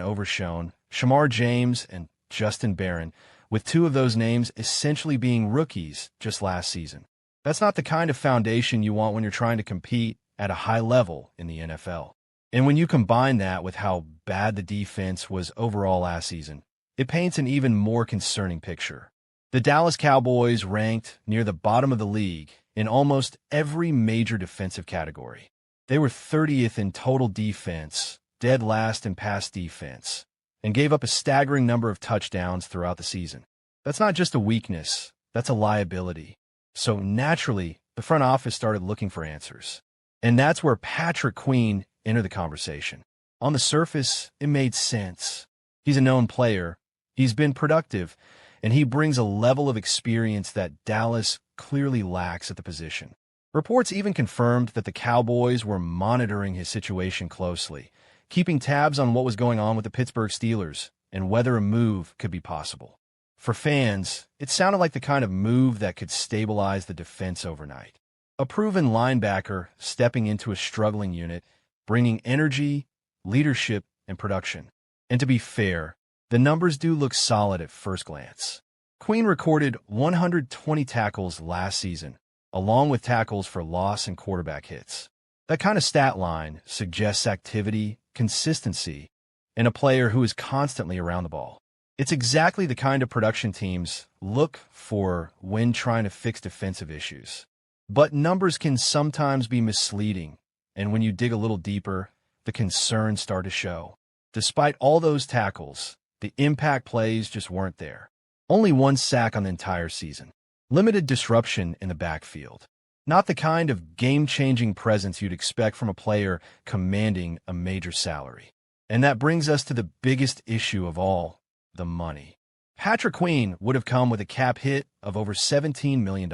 overshown, Shamar James and Justin Barron, with two of those names essentially being rookies just last season. That's not the kind of foundation you want when you're trying to compete at a high level in the NFL. And when you combine that with how bad the defense was overall last season, it paints an even more concerning picture. The Dallas Cowboys ranked near the bottom of the league in almost every major defensive category. They were 30th in total defense, dead last in pass defense, and gave up a staggering number of touchdowns throughout the season. That's not just a weakness, that's a liability. So naturally, the front office started looking for answers. And that's where Patrick Queen entered the conversation. On the surface, it made sense. He's a known player, he's been productive, and he brings a level of experience that Dallas clearly lacks at the position. Reports even confirmed that the Cowboys were monitoring his situation closely, keeping tabs on what was going on with the Pittsburgh Steelers and whether a move could be possible. For fans, it sounded like the kind of move that could stabilize the defense overnight. A proven linebacker stepping into a struggling unit, bringing energy, leadership, and production. And to be fair, the numbers do look solid at first glance. Queen recorded 120 tackles last season, along with tackles for loss and quarterback hits. That kind of stat line suggests activity, consistency, and a player who is constantly around the ball. It's exactly the kind of production teams look for when trying to fix defensive issues. But numbers can sometimes be misleading, and when you dig a little deeper, the concerns start to show. Despite all those tackles, the impact plays just weren't there. Only one sack on the entire season. Limited disruption in the backfield. Not the kind of game-changing presence you'd expect from a player commanding a major salary. And that brings us to the biggest issue of all, the money. Patrick Queen would have come with a cap hit of over $17 million.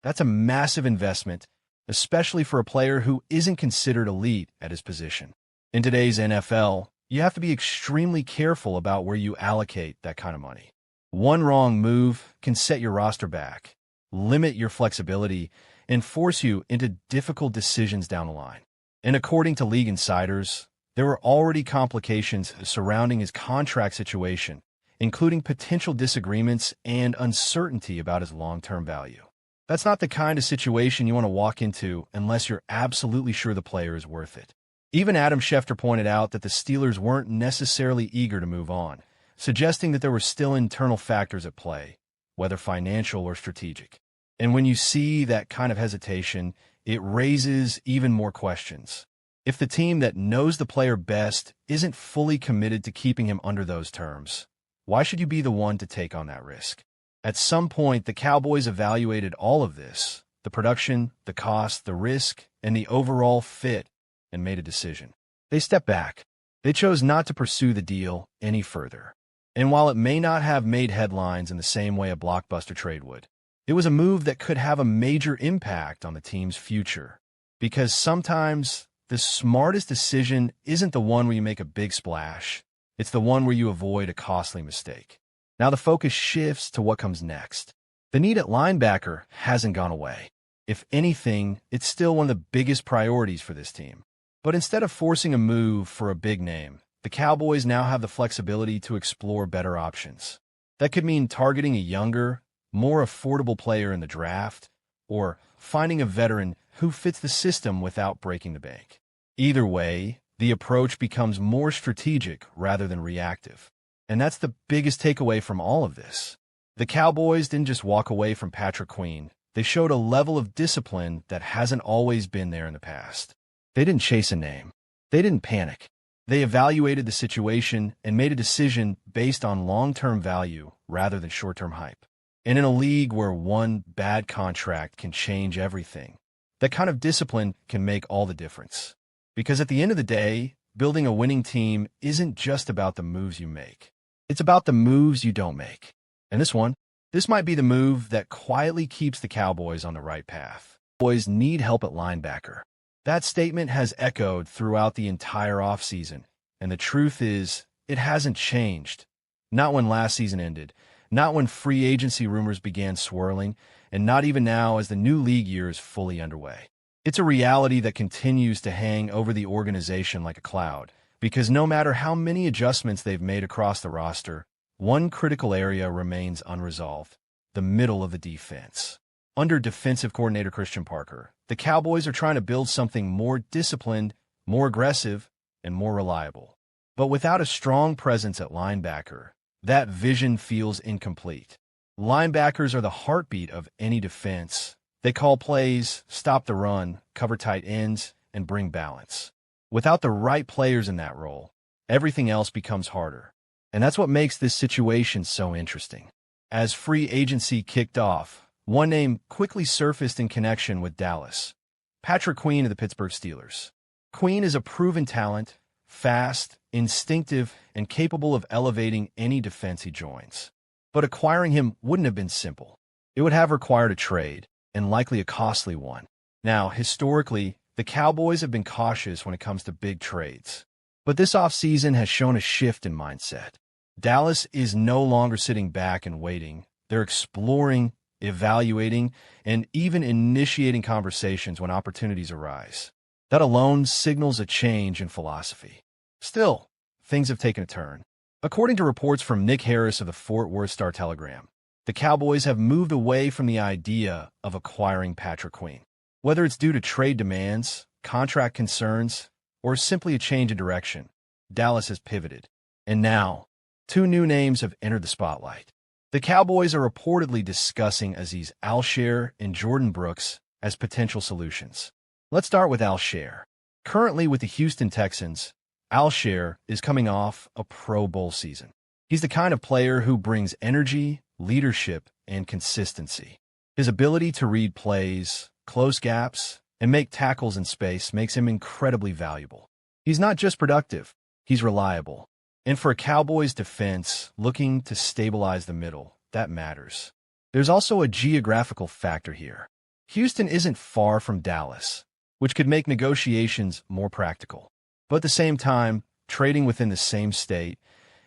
That's a massive investment, especially for a player who isn't considered elite at his position. In today's NFL, you have to be extremely careful about where you allocate that kind of money. One wrong move can set your roster back, limit your flexibility, and force you into difficult decisions down the line. And according to league insiders, there were already complications surrounding his contract situation, including potential disagreements and uncertainty about his long-term value. That's not the kind of situation you want to walk into unless you're absolutely sure the player is worth it. Even Adam Schefter pointed out that the Steelers weren't necessarily eager to move on, suggesting that there were still internal factors at play, whether financial or strategic. And when you see that kind of hesitation, it raises even more questions. If the team that knows the player best isn't fully committed to keeping him under those terms, why should you be the one to take on that risk? At some point, the Cowboys evaluated all of this, the production, the cost, the risk, and the overall fit, and made a decision. They stepped back. They chose not to pursue the deal any further. And while it may not have made headlines in the same way a blockbuster trade would, it was a move that could have a major impact on the team's future. Because sometimes the smartest decision isn't the one where you make a big splash. It's the one where you avoid a costly mistake. Now the focus shifts to what comes next. The need at linebacker hasn't gone away. If anything, it's still one of the biggest priorities for this team. But instead of forcing a move for a big name, the Cowboys now have the flexibility to explore better options. That could mean targeting a younger, more affordable player in the draft, or finding a veteran who fits the system without breaking the bank. Either way, the approach becomes more strategic rather than reactive. And that's the biggest takeaway from all of this. The Cowboys didn't just walk away from Patrick Queen. They showed a level of discipline that hasn't always been there in the past. They didn't chase a name. They didn't panic. They evaluated the situation and made a decision based on long-term value rather than short-term hype. And in a league where one bad contract can change everything, that kind of discipline can make all the difference. Because at the end of the day, building a winning team isn't just about the moves you make. It's about the moves you don't make. And this might be the move that quietly keeps the Cowboys on the right path. Cowboys need help at linebacker. That statement has echoed throughout the entire offseason, and the truth is, it hasn't changed. Not when last season ended, not when free agency rumors began swirling, and not even now as the new league year is fully underway. It's a reality that continues to hang over the organization like a cloud, Because no matter how many adjustments they've made across the roster, one critical area remains unresolved: the middle of the defense. Under defensive coordinator Christian Parker, the Cowboys are trying to build something more disciplined, more aggressive, and more reliable. But without a strong presence at linebacker, that vision feels incomplete. Linebackers are the heartbeat of any defense. They call plays, stop the run, cover tight ends, and bring balance. Without the right players in that role, everything else becomes harder. And that's what makes this situation so interesting. As free agency kicked off, one name quickly surfaced in connection with Dallas: Patrick Queen of the Pittsburgh Steelers. Queen is a proven talent, fast, instinctive, and capable of elevating any defense he joins. But acquiring him wouldn't have been simple. It would have required a trade, and likely a costly one. Now, historically, the Cowboys have been cautious when it comes to big trades. But this offseason has shown a shift in mindset. Dallas is no longer sitting back and waiting. They're exploring, evaluating, and even initiating conversations when opportunities arise. That alone signals a change in philosophy. Still, things have taken a turn. According to reports from Nick Harris of the Fort Worth Star-Telegram, the Cowboys have moved away from the idea of acquiring Patrick Queen. Whether it's due to trade demands, contract concerns, or simply a change in direction, Dallas has pivoted. And now, two new names have entered the spotlight. The Cowboys are reportedly discussing Azeez Al-Shaair and Jordan Brooks as potential solutions. Let's start with Al-Shaair. Currently with the Houston Texans, Al-Shaair is coming off a Pro Bowl season. He's the kind of player who brings energy, leadership, and consistency. His ability to read plays, close gaps, and make tackles in space makes him incredibly valuable. He's not just productive, he's reliable. And for a Cowboys defense looking to stabilize the middle, that matters. There's also a geographical factor here. Houston isn't far from Dallas, which could make negotiations more practical. But at the same time, trading within the same state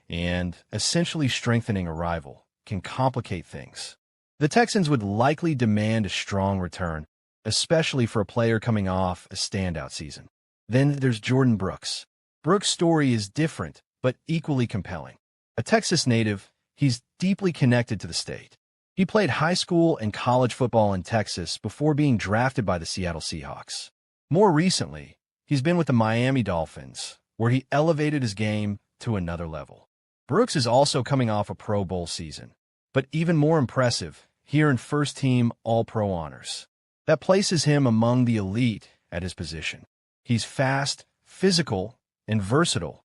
and essentially strengthening a rival can complicate things. The Texans would likely demand a strong return, especially for a player coming off a standout season. Then there's Jordan Brooks. Brooks' story is different, but equally compelling. A Texas native, he's deeply connected to the state. He played high school and college football in Texas before being drafted by the Seattle Seahawks. More recently, he's been with the Miami Dolphins, where he elevated his game to another level. Brooks is also coming off a Pro Bowl season, but even more impressive, here in first-team All-Pro honors. That places him among the elite at his position. He's fast, physical, and versatile,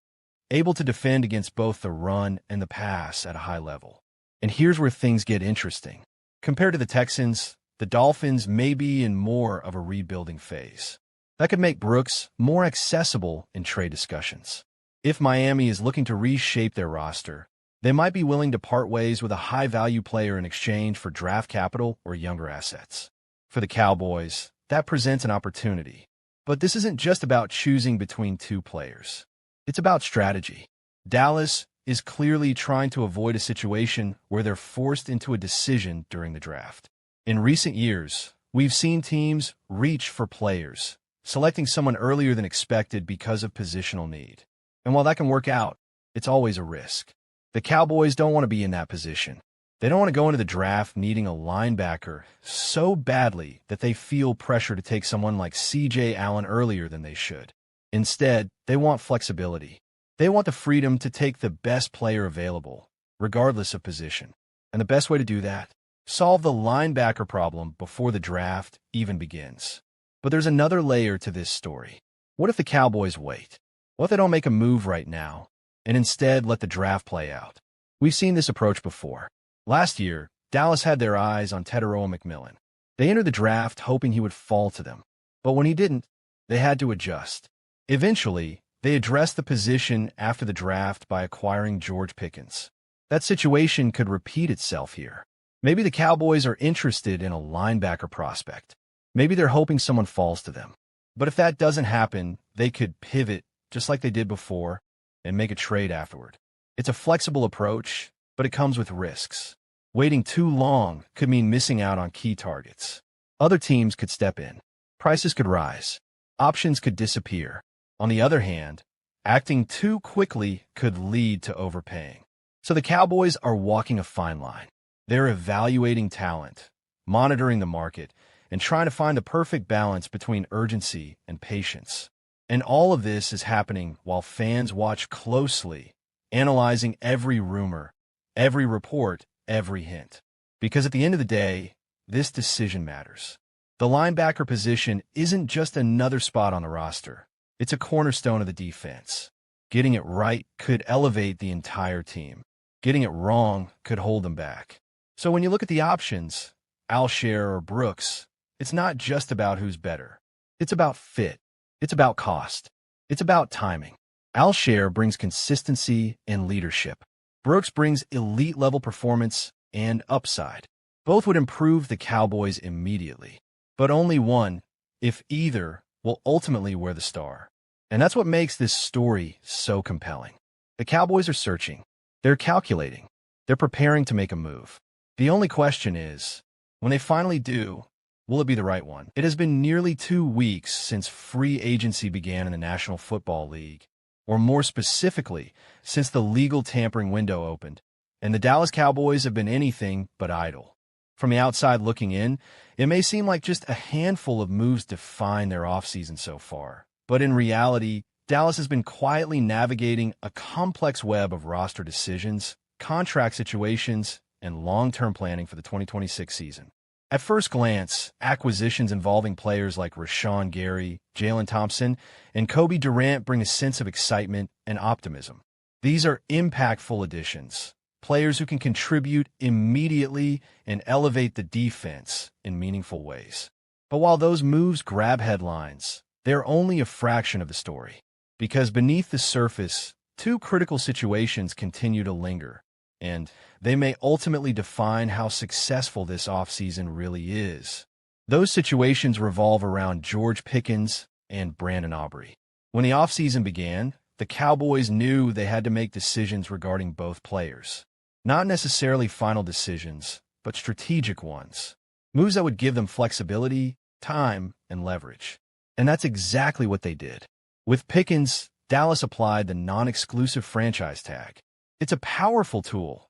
able to defend against both the run and the pass at a high level. And here's where things get interesting. Compared to the Texans, the Dolphins may be in more of a rebuilding phase. That could make Brooks more accessible in trade discussions. If Miami is looking to reshape their roster, they might be willing to part ways with a high-value player in exchange for draft capital or younger assets. For the Cowboys, that presents an opportunity. But this isn't just about choosing between two players. It's about strategy. Dallas is clearly trying to avoid a situation where they're forced into a decision during the draft. In recent years, we've seen teams reach for players, selecting someone earlier than expected because of positional need. And while that can work out, it's always a risk. The Cowboys don't want to be in that position. They don't want to go into the draft needing a linebacker so badly that they feel pressure to take someone like C.J. Allen earlier than they should. Instead, they want flexibility. They want the freedom to take the best player available, regardless of position. And the best way to do that? Solve the linebacker problem before the draft even begins. But there's another layer to this story. What if the Cowboys wait? What if they don't make a move right now, and instead let the draft play out? We've seen this approach before. Last year, Dallas had their eyes on Tetairoa McMillan. They entered the draft hoping he would fall to them. But when he didn't, they had to adjust. Eventually, they addressed the position after the draft by acquiring George Pickens. That situation could repeat itself here. Maybe the Cowboys are interested in a linebacker prospect. Maybe they're hoping someone falls to them. But if that doesn't happen, they could pivot just like they did before and make a trade afterward. It's a flexible approach, but it comes with risks. Waiting too long could mean missing out on key targets. Other teams could step in. Prices could rise. Options could disappear. On the other hand, Acting too quickly could lead to overpaying. So the Cowboys are walking a fine line. They're evaluating talent, monitoring the market, and trying to find the perfect balance between urgency and patience. And all of this is happening while fans watch closely, analyzing every rumor, every report, every hint. Because at the end of the day, this decision matters. The linebacker position isn't just another spot on the roster. It's a cornerstone of the defense. Getting it right could elevate the entire team. Getting it wrong could hold them back. So when you look at the options, Alshire or Brooks, it's not just about who's better. It's about fit. It's about cost. It's about timing. Alshire brings consistency and leadership. Brooks brings elite-level performance and upside. Both would improve the Cowboys immediately. But only one, if either, will ultimately wear the star. And that's what makes this story so compelling. The Cowboys are searching. They're calculating. They're preparing to make a move. The only question is, when they finally do, will it be the right one? It has been nearly 2 weeks since free agency began in the National Football League, or more specifically, since the legal tampering window opened, and the Dallas Cowboys have been anything but idle. From the outside looking in, it may seem like just a handful of moves define their offseason so far. But in reality, Dallas has been quietly navigating a complex web of roster decisions, contract situations, and long-term planning for the 2026 season. At first glance, acquisitions involving players like Rashawn Gary, Jalen Thompson, and Kobe Durant bring a sense of excitement and optimism. These are impactful additions, players who can contribute immediately and elevate the defense in meaningful ways. But while those moves grab headlines, they're only a fraction of the story. Because beneath the surface, 2 critical situations continue to linger, and they may ultimately define how successful this offseason really is. Those situations revolve around George Pickens and Brandon Aubrey. When the offseason began, the Cowboys knew they had to make decisions regarding both players. Not necessarily final decisions, but strategic ones. Moves that would give them flexibility, time, and leverage. And that's exactly what they did. With Pickens, Dallas applied the non-exclusive franchise tag. It's a powerful tool,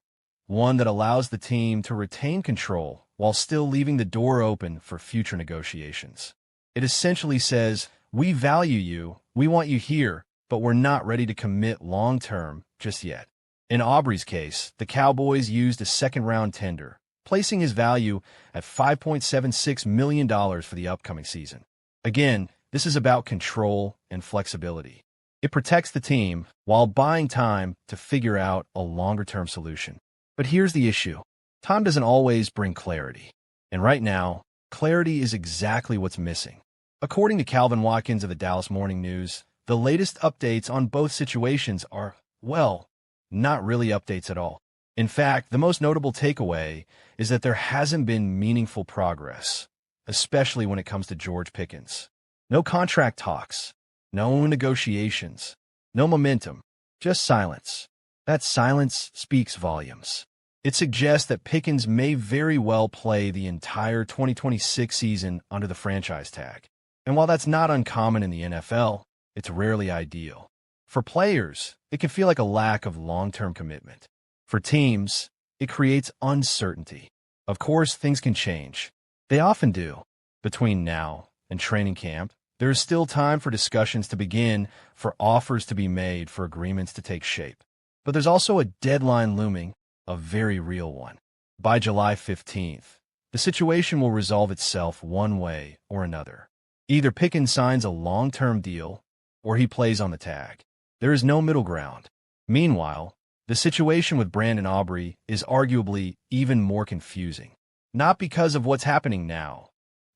one that allows the team to retain control while still leaving the door open for future negotiations. It essentially says, we value you, we want you here, but we're not ready to commit long-term just yet. In Aubrey's case, the Cowboys used a second-round tender, placing his value at $5.76 million for the upcoming season. Again, this is about control and flexibility. It protects the team while buying time to figure out a longer-term solution. But here's the issue. Time doesn't always bring clarity. And right now, clarity is exactly what's missing. According to Calvin Watkins of the Dallas Morning News, the latest updates on both situations are, well, not really updates at all. In fact, the most notable takeaway is that there hasn't been meaningful progress, especially when it comes to George Pickens. No contract talks, no negotiations, no momentum, just silence. That silence speaks volumes. It suggests that Pickens may very well play the entire 2026 season under the franchise tag. And while that's not uncommon in the NFL, it's rarely ideal. For players, it can feel like a lack of long-term commitment. For teams, it creates uncertainty. Of course, things can change. They often do. Between now and training camp, there is still time for discussions to begin, for offers to be made, for agreements to take shape. But there's also a deadline looming, a very real one. By July 15th, the situation will resolve itself one way or another. Either Pickens signs a long-term deal, or he plays on the tag. There is no middle ground. Meanwhile, the situation with Brandon Aubrey is arguably even more confusing. Not because of what's happening now,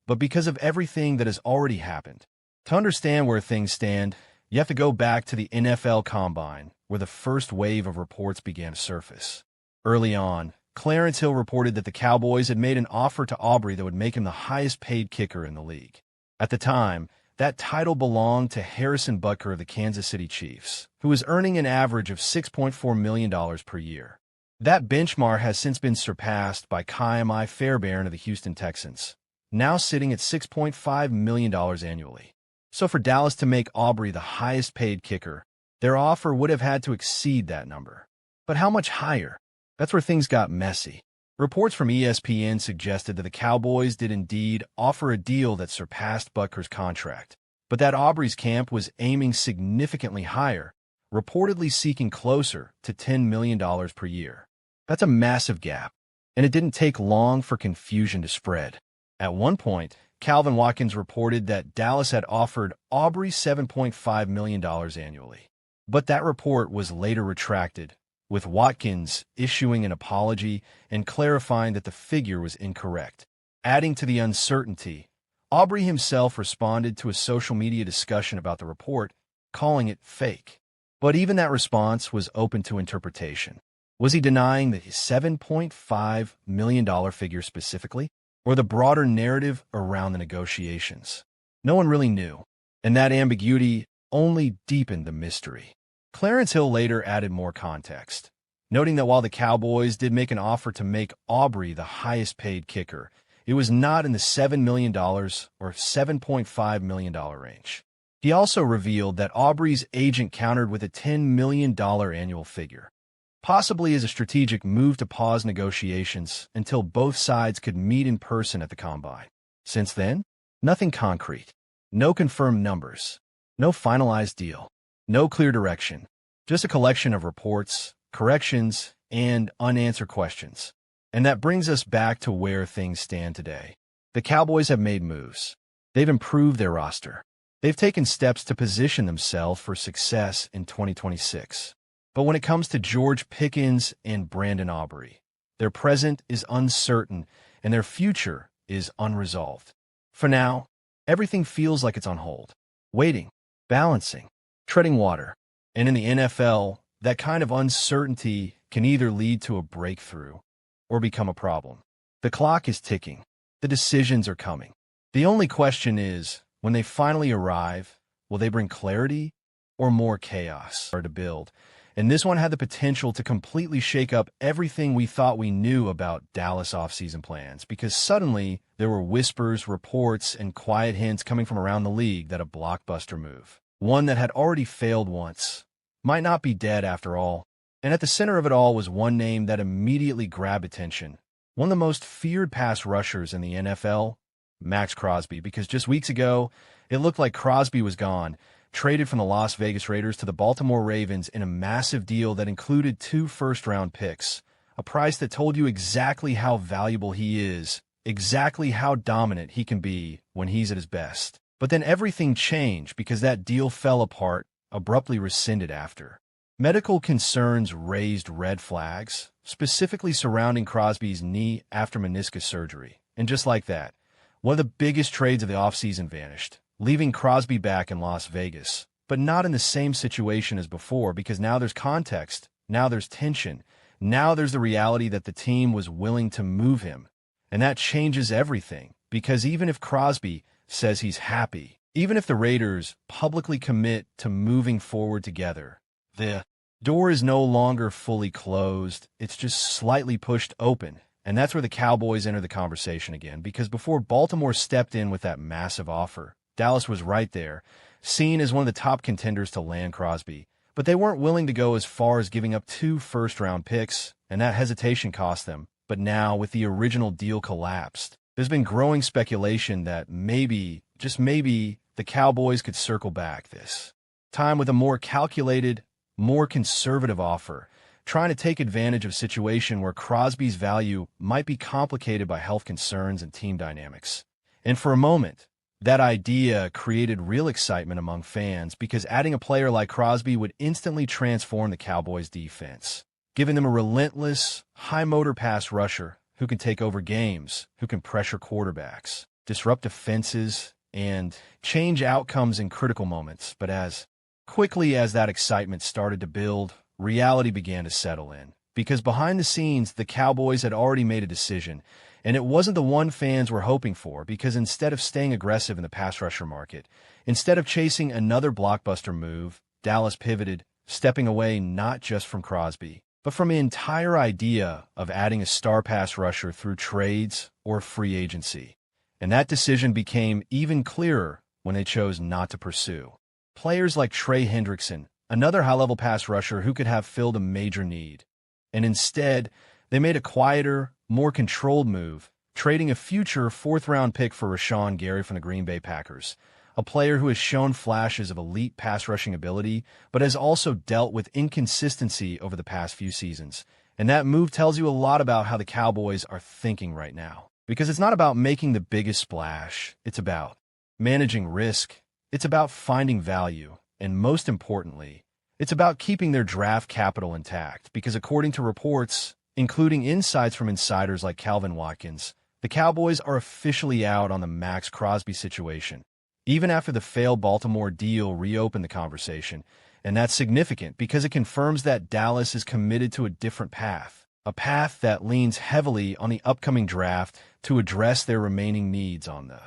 but because of everything that has already happened. To understand where things stand, you have to go back to the NFL Combine, where the first wave of reports began to surface. Early on, Clarence Hill reported that the Cowboys had made an offer to Aubrey that would make him the highest-paid kicker in the league. At the time, that title belonged to Harrison Butker of the Kansas City Chiefs, who was earning an average of $6.4 million per year. That benchmark has since been surpassed by Ka'imi Fairbairn of the Houston Texans, now sitting at $6.5 million annually. So for Dallas to make Aubrey the highest-paid kicker, Their offer would have had to exceed that number. But how much higher? That's where things got messy. Reports from ESPN suggested that the Cowboys did indeed offer a deal that surpassed Butker's contract, but that Aubrey's camp was aiming significantly higher, reportedly seeking closer to $10 million per year. That's a massive gap, and it didn't take long for confusion to spread. At one point, Calvin Watkins reported that Dallas had offered Aubrey $7.5 million annually. But that report was later retracted, with Watkins issuing an apology and clarifying that the figure was incorrect. Adding to the uncertainty, Aubrey himself responded to a social media discussion about the report, calling it fake. But even that response was open to interpretation. Was he denying the $7.5 million figure specifically, or the broader narrative around the negotiations? No one really knew, and that ambiguity only deepened the mystery. Clarence Hill later added more context, noting that while the Cowboys did make an offer to make Aubrey the highest-paid kicker, it was not in the $7 million or $7.5 million range. He also revealed that Aubrey's agent countered with a $10 million annual figure, possibly as a strategic move to pause negotiations until both sides could meet in person at the Combine. Since then, nothing concrete, no confirmed numbers, no finalized deal. No clear direction, just a collection of reports, corrections, and unanswered questions. And that brings us back to where things stand today. The Cowboys have made moves. They've improved their roster. They've taken steps to position themselves for success in 2026. But when it comes to George Pickens and Brandon Aubrey, their present is uncertain and their future is unresolved. For now, everything feels like it's on hold, waiting, balancing, treading water. And in the NFL, that kind of uncertainty can either lead to a breakthrough or become a problem. The clock is ticking. The decisions are coming. The only question is, when they finally arrive, will they bring clarity or more chaos to build? And this one had the potential to completely shake up everything we thought we knew about Dallas offseason plans, because suddenly there were whispers, reports, and quiet hints coming from around the league that a blockbuster move, one that had already failed once, might not be dead after all. And at the center of it all was one name that immediately grabbed attention, one of the most feared pass rushers in the NFL, Max Crosby, because just weeks ago, it looked like Crosby was gone, traded from the Las Vegas Raiders to the Baltimore Ravens in a massive deal that included 2 first-round picks, a price that told you exactly how valuable he is, exactly how dominant he can be when he's at his best. But then everything changed because that deal fell apart, abruptly rescinded after. Medical concerns raised red flags, specifically surrounding Crosby's knee after meniscus surgery. And just like that, one of the biggest trades of the offseason vanished, leaving Crosby back in Las Vegas, but not in the same situation as before, because now there's context, now there's tension, now there's the reality that the team was willing to move him. And that changes everything, because even if Crosby says he's happy, even if the Raiders publicly commit to moving forward together, the door is no longer fully closed, it's just slightly pushed open. And that's where the Cowboys enter the conversation again, because before Baltimore stepped in with that massive offer, Dallas was right there, seen as one of the top contenders to land Crosby. But they weren't willing to go as far as giving up 2 first-round picks, and that hesitation cost them. But now, with the original deal collapsed, there's been growing speculation that maybe, just maybe, the Cowboys could circle back this time with a more calculated, more conservative offer, trying to take advantage of a situation where Crosby's value might be complicated by health concerns and team dynamics. And for a moment, that idea created real excitement among fans because adding a player like Crosby would instantly transform the Cowboys' defense, giving them a relentless, high-motor pass rusher who can take over games, who can pressure quarterbacks, disrupt defenses, and change outcomes in critical moments. But as quickly as that excitement started to build, reality began to settle in. Because behind the scenes, the Cowboys had already made a decision, and it wasn't the one fans were hoping for, because instead of staying aggressive in the pass rusher market, instead of chasing another blockbuster move, Dallas pivoted, stepping away not just from Crosby, but from the entire idea of adding a star pass rusher through trades or free agency. And that decision became even clearer when they chose not to pursue players like Trey Hendrickson, another high-level pass rusher who could have filled a major need. And instead, they made a quieter, more controlled move, trading a future fourth-round pick for Rashawn Gary from the Green Bay Packers, a player who has shown flashes of elite pass-rushing ability, but has also dealt with inconsistency over the past few seasons. And that move tells you a lot about how the Cowboys are thinking right now. Because it's not about making the biggest splash, it's about managing risk, it's about finding value, and most importantly, it's about keeping their draft capital intact. Because according to reports, including insights from insiders like Calvin Watkins, the Cowboys are officially out on the Max Crosby situation. Even after the failed Baltimore deal reopened the conversation, and that's significant because it confirms that Dallas is committed to a different path, a path that leans heavily on the upcoming draft to address their remaining needs on the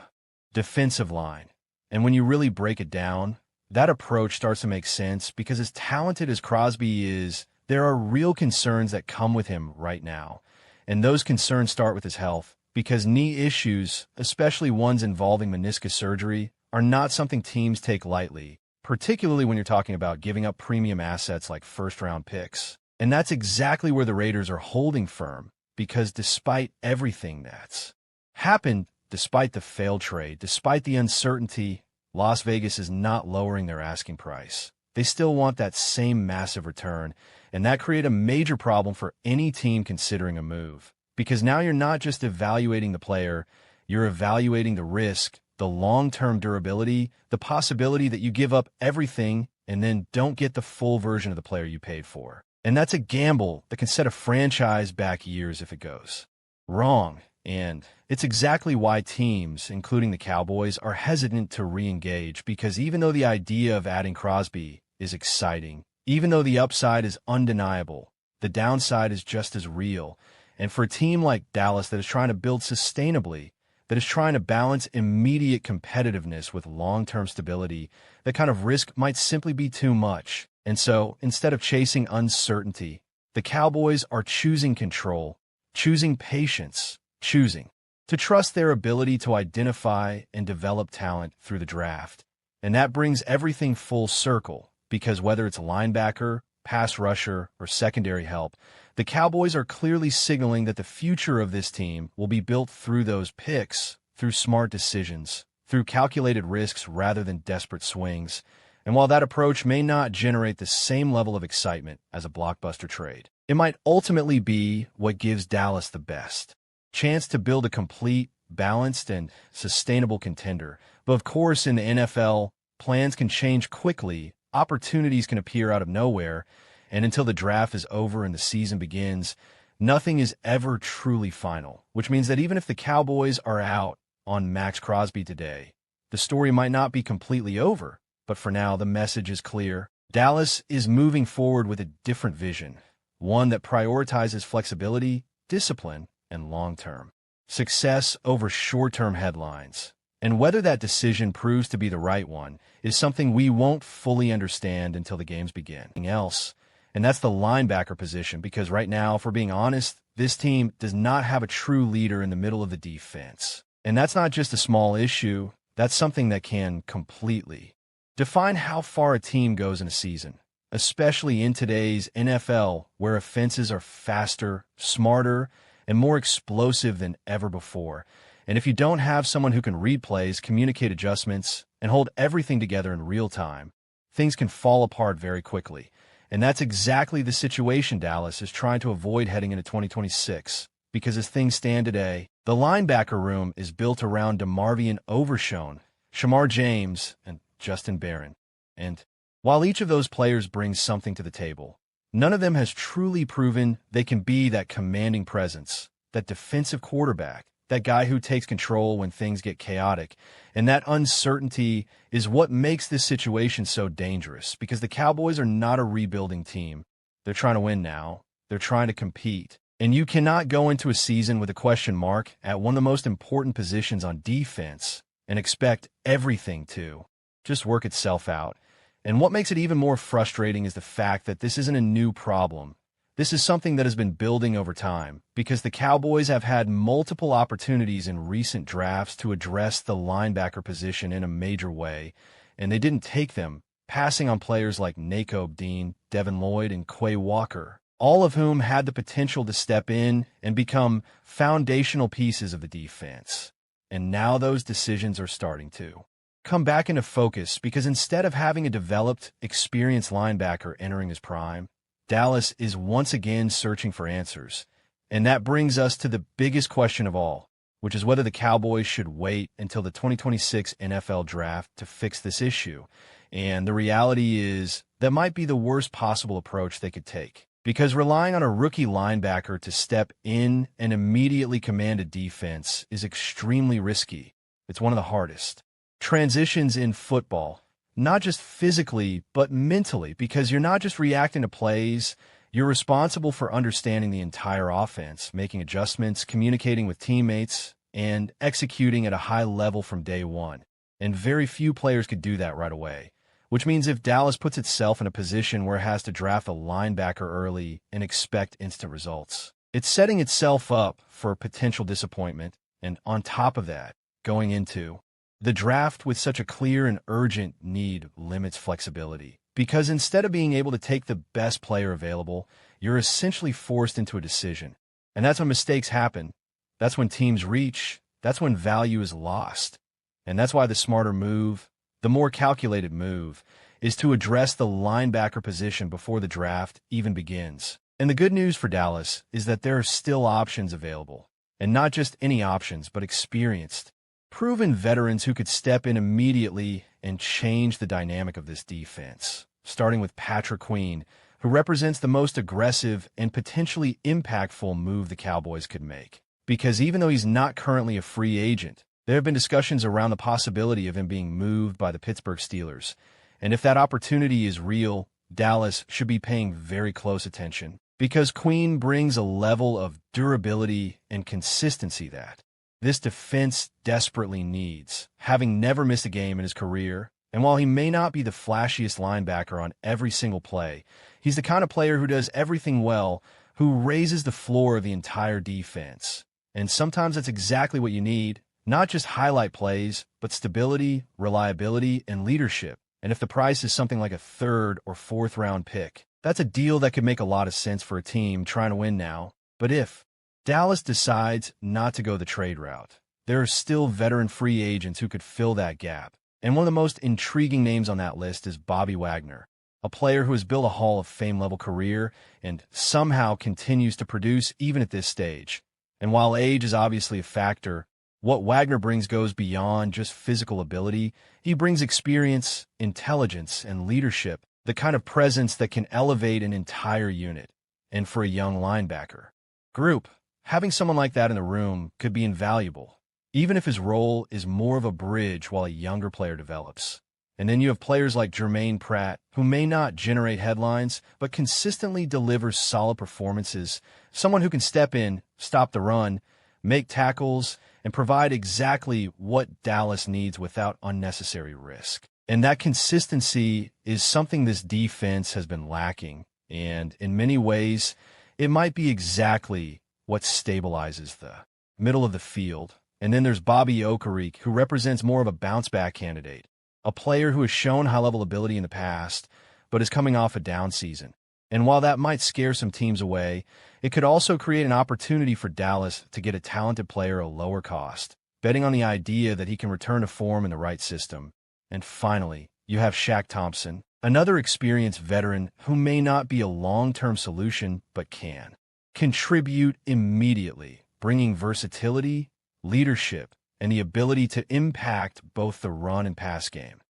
defensive line. And when you really break it down, that approach starts to make sense because as talented as Crosby is, there are real concerns that come with him right now. And those concerns start with his health, because knee issues, especially ones involving meniscus surgery, are not something teams take lightly, particularly when you're talking about giving up premium assets like first-round picks. And that's exactly where the Raiders are holding firm, because despite everything that's happened, despite the failed trade, despite the uncertainty, Las Vegas is not lowering their asking price. They still want that same massive return, and that creates a major problem for any team considering a move. Because now you're not just evaluating the player, you're evaluating the risk, the long-term durability, the possibility that you give up everything and then don't get the full version of the player you paid for. And that's a gamble that can set a franchise back years if it goes wrong. And it's exactly why teams, including the Cowboys, are hesitant to re-engage, because even though the idea of adding Crosby is exciting, even though the upside is undeniable, the downside is just as real. And for a team like Dallas that is trying to build sustainably, that is trying to balance immediate competitiveness with long-term stability, that kind of risk might simply be too much. And so, instead of chasing uncertainty, the Cowboys are choosing control, choosing patience, choosing to trust their ability to identify and develop talent through the draft. And that brings everything full circle, because whether it's a linebacker, pass rusher, or secondary help, the Cowboys are clearly signaling that the future of this team will be built through those picks, through smart decisions, through calculated risks rather than desperate swings. And while that approach may not generate the same level of excitement as a blockbuster trade, it might ultimately be what gives Dallas the best chance to build a complete, balanced, and sustainable contender. But of course, in the NFL, plans can change quickly, opportunities can appear out of nowhere, and until the draft is over and the season begins, nothing is ever truly final, which means that even if the Cowboys are out on Max Crosby today, the story might not be completely over. But for now, the message is clear. Dallas is moving forward with a different vision, one that prioritizes flexibility, discipline, and long-term success over short-term headlines. And whether that decision proves to be the right one is something we won't fully understand until the games begin. And that's the linebacker position, because right now, if we're being honest, this team does not have a true leader in the middle of the defense. And that's not just a small issue, that's something that can completely define how far a team goes in a season, especially in today's NFL, where offenses are faster, smarter, and more explosive than ever before. And if you don't have someone who can read plays, communicate adjustments, and hold everything together in real time, things can fall apart very quickly. And that's exactly the situation Dallas is trying to avoid heading into 2026. Because as things stand today, the linebacker room is built around DeMarvion Overshown, Shamar James, and Justin Barron. And while each of those players brings something to the table, none of them has truly proven they can be that commanding presence, that defensive quarterback, that guy who takes control when things get chaotic. And that uncertainty is what makes this situation so dangerous, because the Cowboys are not a rebuilding team. They're trying to win now. They're trying to compete. And you cannot go into a season with a question mark at one of the most important positions on defense and expect everything to just work itself out. And what makes it even more frustrating is the fact that this isn't a new problem. This is something that has been building over time, because the Cowboys have had multiple opportunities in recent drafts to address the linebacker position in a major way, and they didn't take them passing on players like Nakobe Dean, Devin Lloyd, and Quay Walker, all of whom had the potential to step in and become foundational pieces of the defense. And now those decisions are starting to come back into focus because instead of having a developed, experienced linebacker entering his prime, Dallas is once again searching for answers. And that brings us to the biggest question of all, which is whether the Cowboys should wait until the 2026 NFL Draft to fix this issue. And the reality is that might be the worst possible approach they could take, because relying on a rookie linebacker to step in and immediately command a defense is extremely risky. It's one of the hardest transitions in football, not just physically, but mentally, because you're not just reacting to plays, you're responsible for understanding the entire offense, making adjustments, communicating with teammates, and executing at a high level from day one. And very few players could do that right away, which means if Dallas puts itself in a position where it has to draft a linebacker early and expect instant results, it's setting itself up for potential disappointment. And on top of that, going into the draft with such a clear and urgent need limits flexibility, because instead of being able to take the best player available, you're essentially forced into a decision. And that's when mistakes happen. That's when teams reach. That's when value is lost. And that's why the smarter move, the more calculated move, is to address the linebacker position before the draft even begins. And the good news for Dallas is that there are still options available. And not just any options, but experienced, proven veterans who could step in immediately and change the dynamic of this defense, starting with Patrick Queen, who represents the most aggressive and potentially impactful move the Cowboys could make. Because even though he's not currently a free agent, there have been discussions around the possibility of him being moved by the Pittsburgh Steelers. And if that opportunity is real, Dallas should be paying very close attention, because Queen brings a level of durability and consistency that this defense desperately needs, having never missed a game in his career. And while he may not be the flashiest linebacker on every single play, he's the kind of player who does everything well, who raises the floor of the entire defense. And sometimes that's exactly what you need, not just highlight plays, but stability, reliability, and leadership. And if the price is something like a third or fourth round pick, that's a deal that could make a lot of sense for a team trying to win now. But if Dallas decides not to go the trade route, there are still veteran free agents who could fill that gap. And one of the most intriguing names on that list is Bobby Wagner, a player who has built a Hall of Fame-level career and somehow continues to produce even at this stage. And while age is obviously a factor, what Wagner brings goes beyond just physical ability. He brings experience, intelligence, and leadership, the kind of presence that can elevate an entire unit. And for a young linebacker group, having someone like that in the room could be invaluable, even if his role is more of a bridge while a younger player develops. And then you have players like Jermaine Pratt, who may not generate headlines, but consistently delivers solid performances, someone who can step in, stop the run, make tackles, and provide exactly what Dallas needs without unnecessary risk. And that consistency is something this defense has been lacking, and in many ways, it might be exactly what stabilizes the middle of the field. And then there's Bobby Okereke, who represents more of a bounce-back candidate, a player who has shown high-level ability in the past, but is coming off a down season. And while that might scare some teams away, it could also create an opportunity for Dallas to get a talented player at a lower cost, betting on the idea that he can return to form in the right system. And finally, you have Shaq Thompson, another experienced veteran who may not be a long-term solution, but can contribute immediately, bringing versatility, leadership, and the ability to impact both the run and pass game.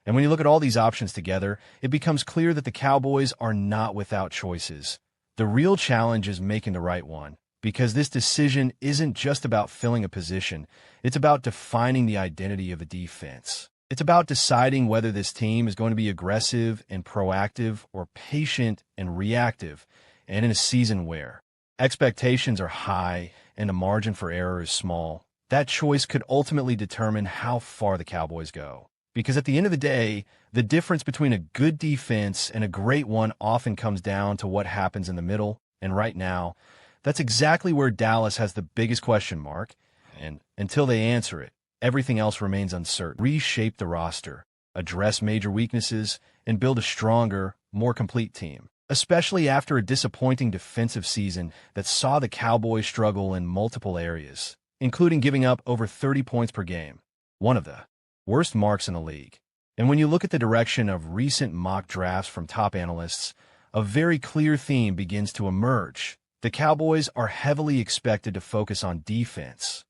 And when you look at all these options together, it becomes clear that the Cowboys are not without choices. The real challenge is making the right one, because this decision isn't just about filling a position. It's about defining the identity of a defense. It's about deciding whether this team is going to be aggressive and proactive or patient and reactive, and in a season where expectations are high and the margin for error is small. That choice could ultimately determine how far the Cowboys go. Because at the end of the day, the difference between a good defense and a great one often comes down to what happens in the middle. And right now, that's exactly where Dallas has the biggest question mark. And until they answer it, everything else remains uncertain. Reshape the roster, address major weaknesses, and build a stronger, more complete team, especially after a disappointing defensive season that saw the Cowboys struggle in multiple areas, including giving up over 30 points per game, one of the worst marks in the league. And when you look at the direction of recent mock drafts from top analysts, a very clear theme begins to emerge. The Cowboys are heavily expected to focus on defense,